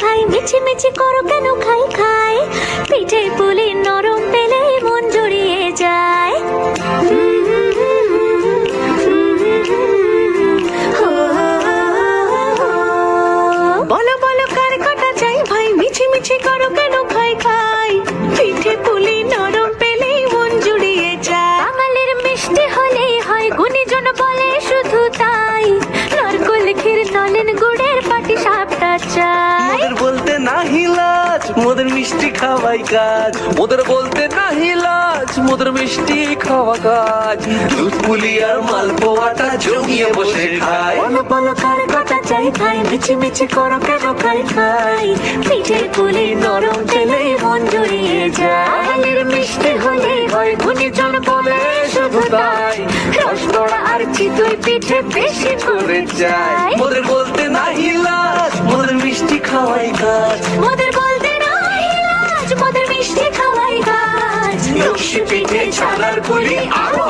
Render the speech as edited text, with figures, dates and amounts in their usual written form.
খাই, মিছি মিছি করো কেন খাই খাই, পিঠে পুলি নরম পেলে মন জড়িয়ে যায়। বলো বলো কার কাটা চাই ভাই, মিছি মিছি করো কেন খাই খাই, পিঠে পুলি নরম পেলে মন জুড়িয়ে যায়। বাঙালির মিষ্টি হলেই হয়, গুণীজন বলে শুধু তাই, নারকোল ক্ষীর নলেন গুড়ের পাটি সাপটা চাই। মোদের বলতে নাহি লাজ, মোদের মিষ্টি খাওয়াই কাজ, মোদের বলতে নাহি লাজ, মোদের মিষ্টি খাওয়া কাজ। দুধ পুলি আর মালপোয়াটা জমিয়ে বসে খায়। বলো বলো কার কাটা চাই ভাই, মিছি মিছি করো কেন খাই খাই, পিঠে পুলি নরম পেলে মন জড়িয়ে যায়। বাঙালির মিষ্টি হলেই হয়, গুণীজন বলে শুধু তাই, রসগোড়া আর চিতই পিঠে বেশি করে যায়। মোদের বলতে নাহি লাজ, মোদের মিষ্টি খাওয়াই কাজ, মোদের বলতে নাই লাজ, মোদের মিষ্টি খাওয়াই কাজ। লক্ষ্মী পিঠে ছানার পুলি আরো